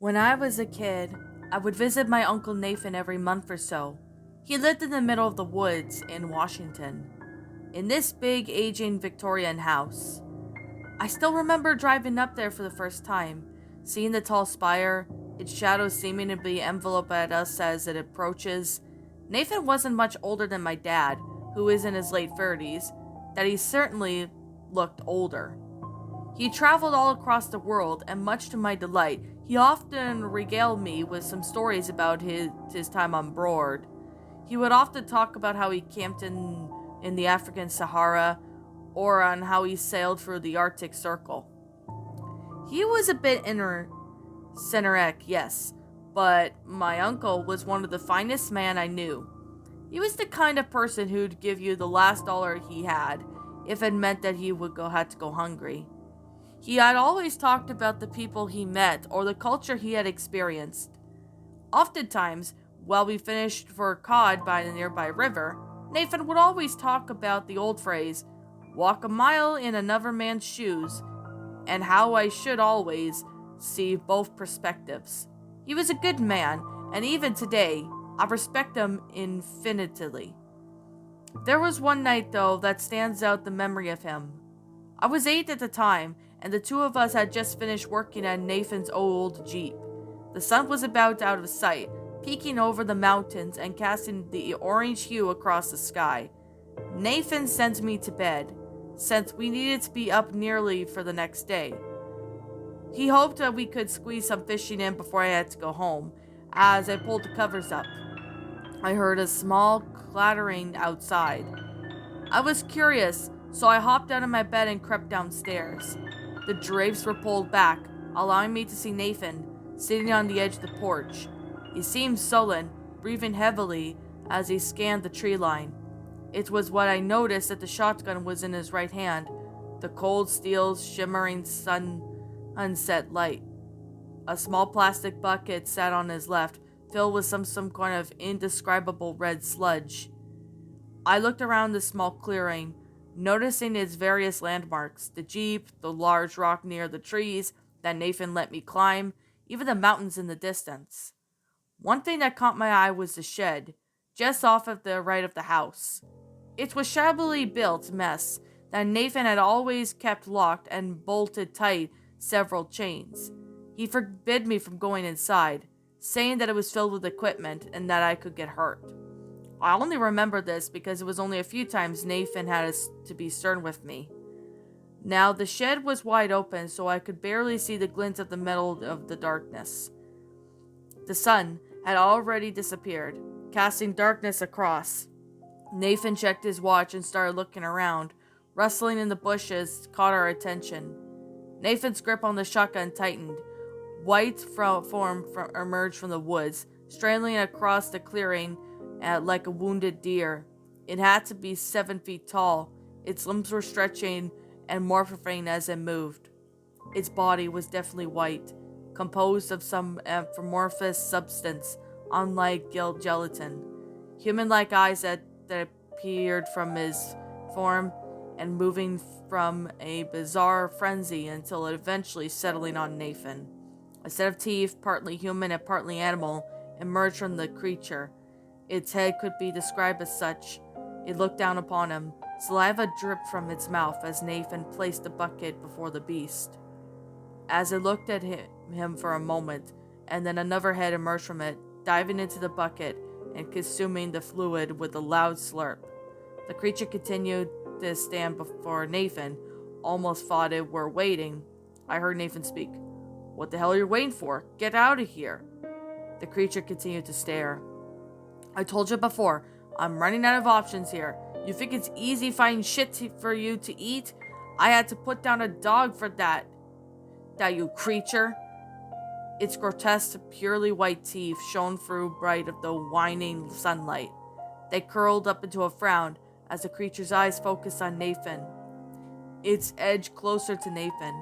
When I was a kid, I would visit my Uncle Nathan every month or so. He lived in the middle of the woods in Washington, in this big, aging Victorian house. I still remember driving up there for the first time, seeing the tall spire, its shadow seeming to be enveloped at us as it approaches. Nathan wasn't much older than my dad, who is in his late 30s, that he certainly looked older. He traveled all across the world, and much to my delight, he often regaled me with some stories about his time on board. He would often talk about how he camped in the African Sahara, or on how he sailed through the Arctic Circle. He was a bit eccentric, yes, but my uncle was one of the finest men I knew. He was the kind of person who'd give you the last dollar he had, if it meant that he would had to go hungry. He had always talked about the people he met or the culture he had experienced. Oftentimes, while we fished for cod by the nearby river, Nathan would always talk about the old phrase, walk a mile in another man's shoes, and how I should always see both perspectives. He was a good man, and even today, I respect him infinitely. There was one night, though, that stands out the memory of him. I was 8 at the time, and the two of us had just finished working at Nathan's old Jeep. The sun was about out of sight, peeking over the mountains and casting the orange hue across the sky. Nathan sent me to bed, since we needed to be up nearly for the next day. He hoped that we could squeeze some fishing in before I had to go home. As I pulled the covers up, I heard a small clattering outside. I was curious, so I hopped out of my bed and crept downstairs. The drapes were pulled back, allowing me to see Nathan sitting on the edge of the porch. He seemed sullen, breathing heavily as he scanned the tree line. It was what I noticed that the shotgun was in his right hand, the cold steel shimmering sunset light. A small plastic bucket sat on his left, filled with some kind of indescribable red sludge. I looked around the small clearing, noticing its various landmarks, the Jeep, the large rock near the trees that Nathan let me climb, even the mountains in the distance. One thing that caught my eye was the shed, just off of the right of the house. It was shabbily built mess that Nathan had always kept locked and bolted tight several chains. He forbid me from going inside, saying that it was filled with equipment and that I could get hurt. I only remember this because it was only a few times Nathan had to be stern with me. Now, the shed was wide open, so I could barely see the glint of the metal of the darkness. The sun had already disappeared, casting darkness across. Nathan checked his watch and started looking around. Rustling in the bushes caught our attention. Nathan's grip on the shotgun tightened. White form emerged from the woods, straining across the clearing like a wounded deer. It had to be 7 feet tall. Its limbs were stretching and morphing as it moved. Its body was definitely white, composed of some amorphous substance, unlike gelatin. Human-like eyes that appeared from his form and moving from a bizarre frenzy until it eventually settling on Nathan. A set of teeth, partly human and partly animal, emerged from the creature. Its head could be described as such. It looked down upon him. Saliva dripped from its mouth as Nathan placed the bucket before the beast. As it looked at him for a moment, and then another head emerged from it, diving into the bucket and consuming the fluid with a loud slurp. The creature continued to stand before Nathan, almost thought it were waiting. I heard Nathan speak. "What the hell are you waiting for? Get out of here." The creature continued to stare. "I told you before, I'm running out of options here. You think it's easy finding shit for you to eat? I had to put down a dog for that. You creature." Its grotesque, purely white teeth shone through bright of the waning sunlight. They curled up into a frown as the creature's eyes focused on Nathan. Its edge closer to Nathan,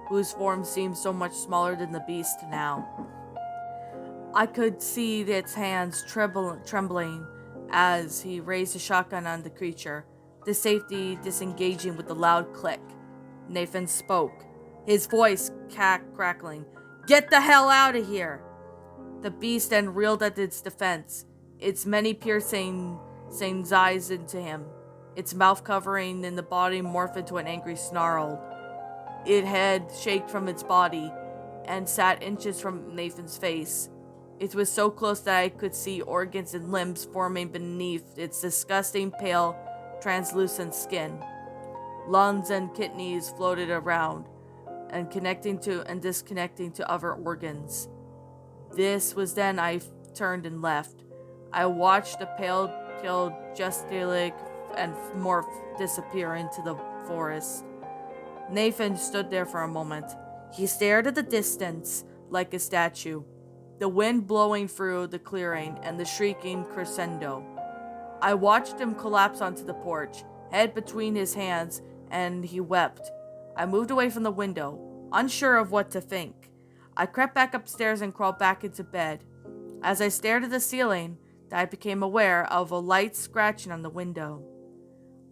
whose form seemed so much smaller than the beast now. I could see its hands trembling as he raised the shotgun on the creature, the safety disengaging with a loud click. Nathan spoke, his voice crackling. "Get the hell out of here!" The beast then reeled at its defense, its many piercing eyes into him, its mouth covering in the body morphed into an angry snarl. It had shaked from its body and sat inches from Nathan's face. It was so close that I could see organs and limbs forming beneath its disgusting pale, translucent skin. Lungs and kidneys floated around and connecting to and disconnecting to other organs. This was then I turned and left. I watched the pale, gestilic and morph disappear into the forest. Nathan stood there for a moment. He stared at the distance like a statue, the wind blowing through the clearing and the shrieking crescendo. I watched him collapse onto the porch, head between his hands, and he wept. I moved away from the window, unsure of what to think. I crept back upstairs and crawled back into bed. As I stared at the ceiling, I became aware of a light scratching on the window.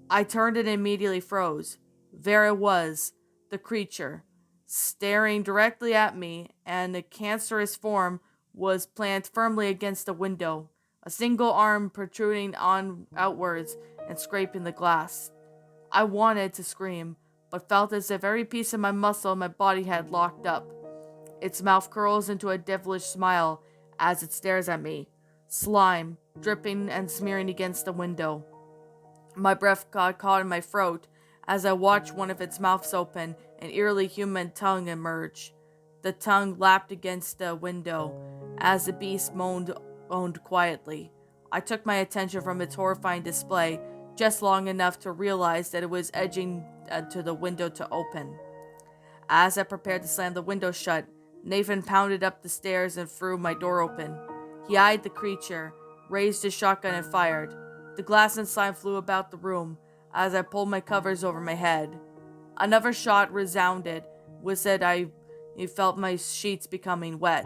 I turned and immediately froze. There it was, the creature, staring directly at me, and the cancerous form was planted firmly against the window, a single arm protruding outwards and scraping the glass. I wanted to scream, but felt as if every piece of my muscle in my body had locked up. Its mouth curls into a devilish smile as it stares at me, slime dripping and smearing against the window. My breath got caught in my throat as I watched one of its mouths open and eerily human tongue emerge. The tongue lapped against the window as the beast moaned quietly. I took my attention from its horrifying display just long enough to realize that it was edging to the window to open. As I prepared to slam the window shut, Nathan pounded up the stairs and threw my door open. He eyed the creature, raised his shotgun and fired. The glass and slime flew about the room as I pulled my covers over my head. Another shot resounded, which said I felt my sheets becoming wet.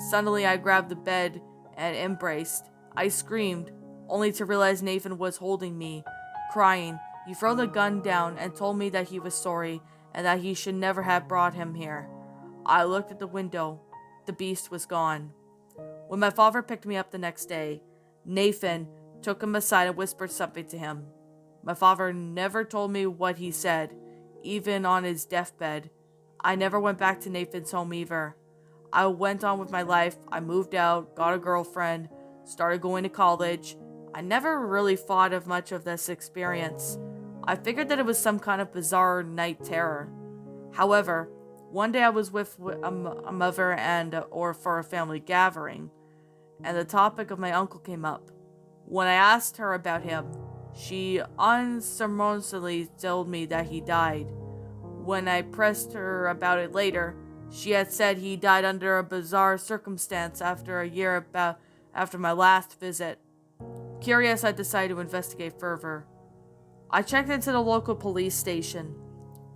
Suddenly I grabbed the bed and embraced. I screamed, only to realize Nathan was holding me, crying. He threw the gun down and told me that he was sorry and that he should never have brought him here. I looked at the window. The beast was gone. When my father picked me up the next day, Nathan took him aside and whispered something to him. My father never told me what he said, even on his deathbed. I never went back to Nathan's home either. I went on with my life. I moved out, got a girlfriend, started going to college. I never really thought of much of this experience. I figured that it was some kind of bizarre night terror. However, one day I was with a mother or for a family gathering, and the topic of my uncle came up. When I asked her about him, she unceremoniously told me that he died. When I pressed her about it later, she had said he died under a bizarre circumstance after a year after my last visit. Curious, I decided to investigate further. I checked into the local police station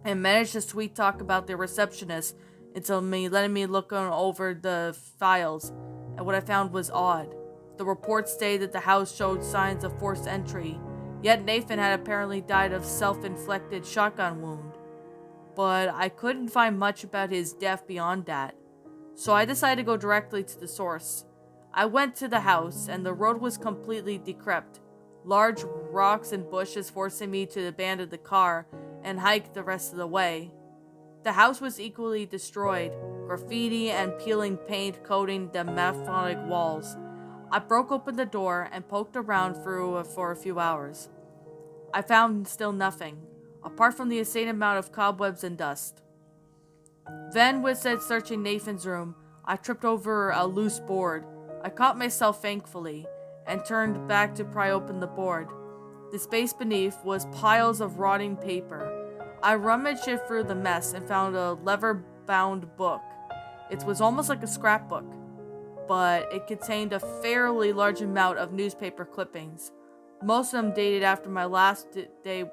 and managed to sweet talk about the receptionist until letting me look over the files, and what I found was odd. The report stated that the house showed signs of forced entry, yet Nathan had apparently died of self-inflicted shotgun wound. But I couldn't find much about his death beyond that, so I decided to go directly to the source. I went to the house, and the road was completely decrepit, large rocks and bushes forcing me to abandon the car and hike the rest of the way. The house was equally destroyed, graffiti and peeling paint coating the metallic walls. I broke open the door and poked around for a few hours. I found still nothing, apart from the insane amount of cobwebs and dust. Then, with searching Nathan's room, I tripped over a loose board. I caught myself thankfully, and turned back to pry open the board. The space beneath was piles of rotting paper. I rummaged it through the mess and found a leather-bound book. It was almost like a scrapbook, but it contained a fairly large amount of newspaper clippings. Most of them dated after my last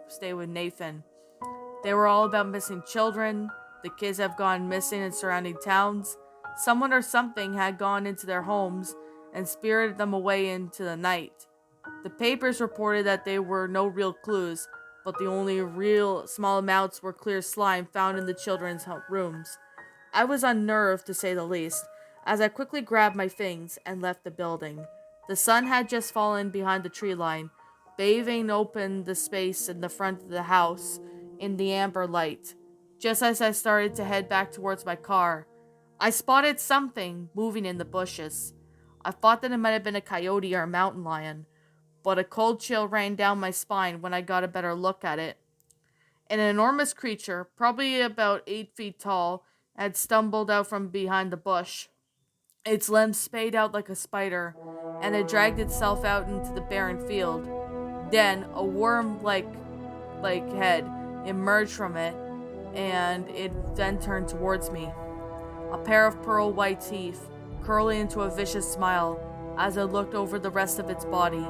stay with Nathan. They were all about missing children. The kids have gone missing in surrounding towns. Someone or something had gone into their homes and spirited them away into the night. The papers reported that there were no real clues, but the only real small amounts were clear slime found in the children's rooms. I was unnerved, to say the least, as I quickly grabbed my things and left the building. The sun had just fallen behind the tree line, bathing open the space in the front of the house in the amber light. Just as I started to head back towards my car, I spotted something moving in the bushes. I thought that it might have been a coyote or a mountain lion, but a cold chill ran down my spine when I got a better look at it. An enormous creature, probably about 8 feet tall, had stumbled out from behind the bush. Its limbs spayed out like a spider, and it dragged itself out into the barren field. Then a worm like head emerged from it, and it then turned towards me. A pair of pearl white teeth, curling into a vicious smile as I looked over the rest of its body.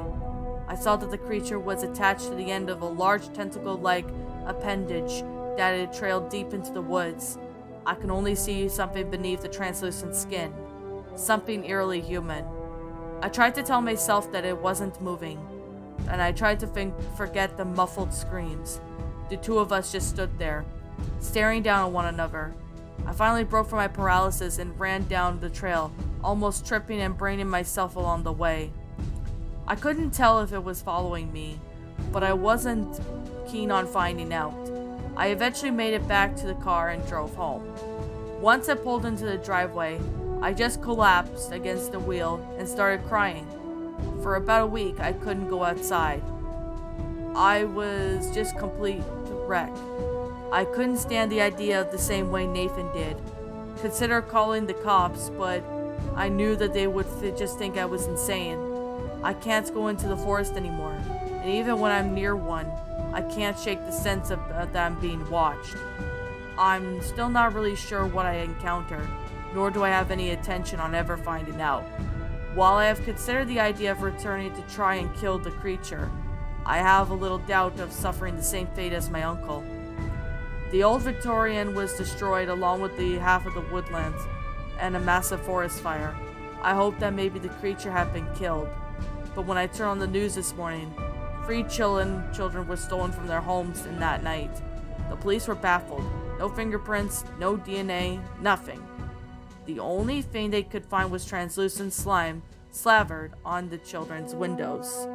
I saw that the creature was attached to the end of a large tentacle-like appendage that had trailed deep into the woods. I could only see something beneath the translucent skin, something eerily human. I tried to tell myself that it wasn't moving, and I tried to forget the muffled screams. The two of us just stood there, staring down at one another. I finally broke from my paralysis and ran down the trail, almost tripping and braining myself along the way. I couldn't tell if it was following me, but I wasn't keen on finding out. I eventually made it back to the car and drove home. Once I pulled into the driveway, I just collapsed against the wheel and started crying. For about a week, I couldn't go outside. I was just complete wreck. I couldn't stand the idea of the same way Nathan did. Consider calling the cops, but I knew that they would just think I was insane. I can't go into the forest anymore, and even when I'm near one, I can't shake the sense of that I'm being watched. I'm still not really sure what I encountered, nor do I have any intention on ever finding out. While I have considered the idea of returning to try and kill the creature, I have a little doubt of suffering the same fate as my uncle. The old Victorian was destroyed along with the half of the woodlands and a massive forest fire. I hoped that maybe the creature had been killed. But when I turned on the news this morning, 3 children were stolen from their homes in that night. The police were baffled. No fingerprints, no DNA, nothing. The only thing they could find was translucent slime slathered on the children's windows.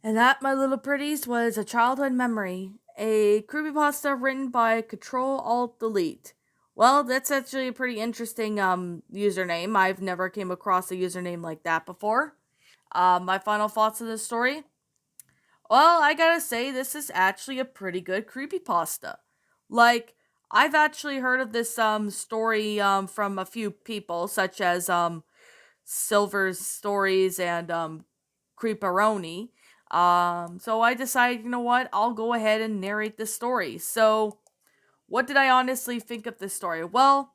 And that, my little pretties, was a childhood memory. A creepypasta written by CtrlAltDelete. Well, that's actually a pretty interesting username. I've never came across a username like that before. My final thoughts of this story? Well, I gotta say, this is actually a pretty good creepypasta. Like, I've actually heard of this story from a few people, such as Silver's Stories and Creeperoni. So I decided, you know what, I'll go ahead and narrate this story. So, what did I honestly think of this story? Well,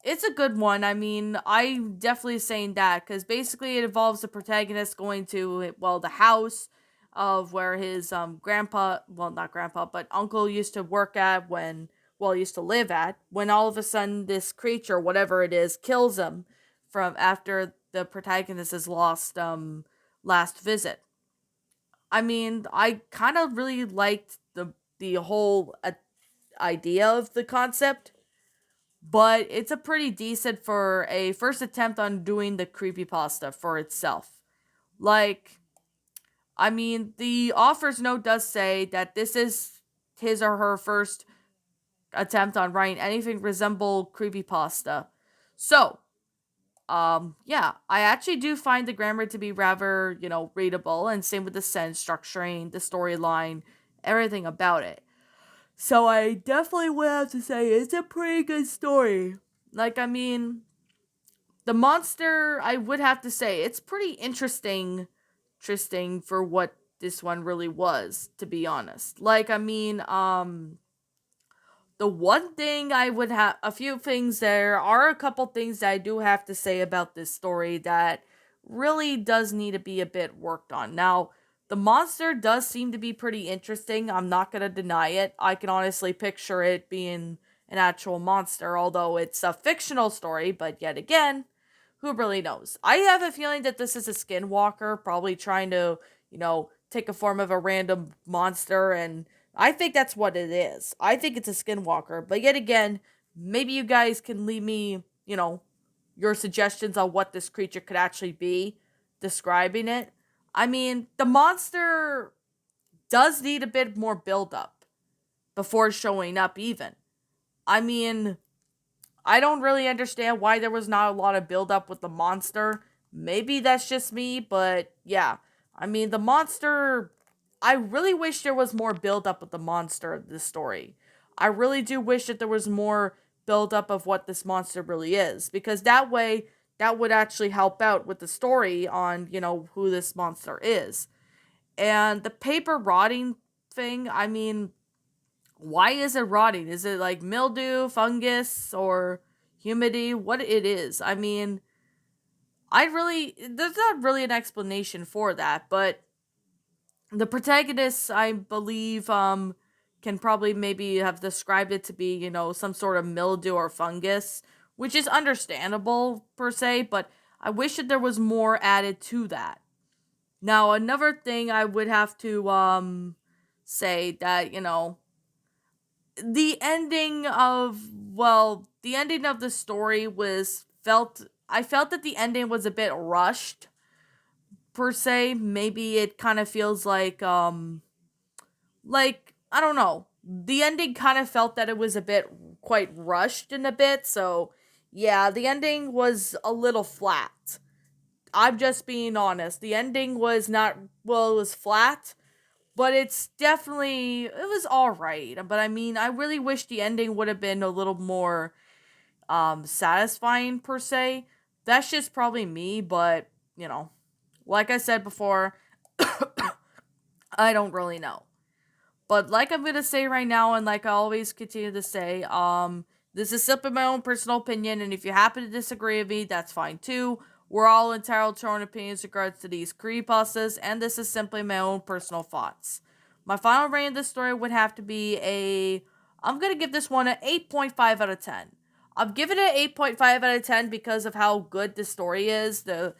it's a good one. I mean, I'm definitely saying that because basically it involves the protagonist going to, well, the house of where his grandpa, well, not grandpa, but uncle used to work at when, well, used to live at, when all of a sudden this creature, whatever it is, kills him from after the protagonist has lost last visit. I mean, I kind of really liked the whole idea of the concept, but it's a pretty decent for a first attempt on doing the creepypasta for itself. Like, I mean, the author's note does say that this is his or her first attempt on writing anything resemble creepypasta. So, yeah, I actually do find the grammar to be rather, readable, and same with the sentence structuring, the storyline, everything about it. So I definitely would have to say it's a pretty good story. Like, I mean, the monster, I would have to say, it's pretty interesting for what this one really was, to be honest. Like, I mean, the one thing I would have, a few things, there are a couple things that I do have to say about this story that really does need to be a bit worked on. Now, the monster does seem to be pretty interesting. I'm not going to deny it. I can honestly picture it being an actual monster, although it's a fictional story, but yet again, who really knows? I have a feeling that this is a skinwalker, probably trying to, take a form of a random monster and I think that's what it is. I think it's a skinwalker. But yet again, maybe you guys can leave me, your suggestions on what this creature could actually be, describing it. I mean, the monster does need a bit more build up before showing up, even. I mean, I don't really understand why there was not a lot of build up with the monster. Maybe that's just me, but yeah. I mean, the monster. I really wish there was more build up with the monster of this story. I really do wish that there was more build up of what this monster really is, because that way that would actually help out with the story on, who this monster is. And the paper rotting thing, I mean, why is it rotting? Is it like mildew, fungus, or humidity? What it is? I mean, there's not really an explanation for that, but the protagonists, I believe, can probably maybe have described it to be, some sort of mildew or fungus, which is understandable per se, but I wish that there was more added to that. Now, another thing I would have to, say that, the ending of the ending of the story was felt I felt that the ending was a bit rushed per se. Maybe it kind of feels like I don't know. The ending kind of felt that it was a bit quite rushed in a bit, so yeah, the ending was a little flat. I'm just being honest. The ending was not it was flat, but it was all right. But I mean, I really wish the ending would have been a little more satisfying per se. That's just probably me, but like I said before, I don't really know. But like I'm gonna say right now, and like I always continue to say, this is simply my own personal opinion, and if you happen to disagree with me, that's fine too. We're all entitled to our own opinions in regards to these creepypastas, and this is simply my own personal thoughts. My final rating of this story would have to be I'm gonna give this one an 8.5 out of 10. I'm giving it an 8.5 out of 10 because of how good this story is. The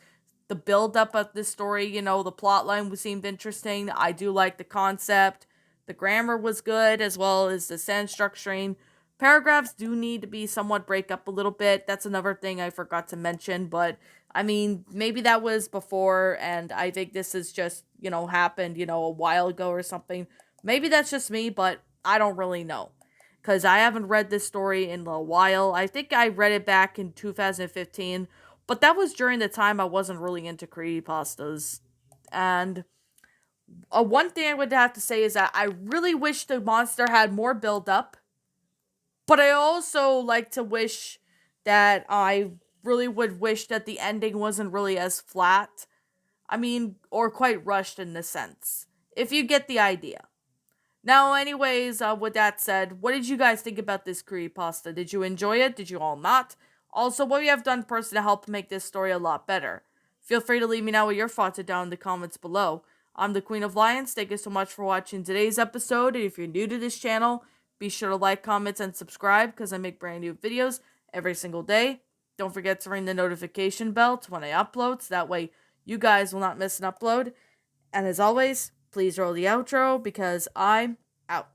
build up of this story, the plot line seemed interesting. I do like the concept. The grammar was good, as well as the sentence structuring. Paragraphs do need to be somewhat break up a little bit. That's another thing I forgot to mention, but I mean, maybe that was before, and I think this is just, happened, a while ago or something. Maybe that's just me, but I don't really know. Because I haven't read this story in a while. I think I read it back in 2015, but that was during the time I wasn't really into creepypastas. And one thing I would have to say is that I really wish the monster had more build up, but I also like to wish that I really would wish that the ending wasn't really as flat. I mean, or quite rushed in this sense. If you get the idea. Now, anyways, with that said, what did you guys think about this creepypasta? Did you enjoy it? Did you all not? Also, what you have done personally to help make this story a lot better? Feel free to leave me know what your thoughts are down in the comments below. I'm the Queen of Lions. Thank you so much for watching today's episode. And if you're new to this channel, be sure to like, comment, and subscribe because I make brand new videos every single day. Don't forget to ring the notification bell to when I upload, so that way you guys will not miss an upload. And as always, please roll the outro because I'm out.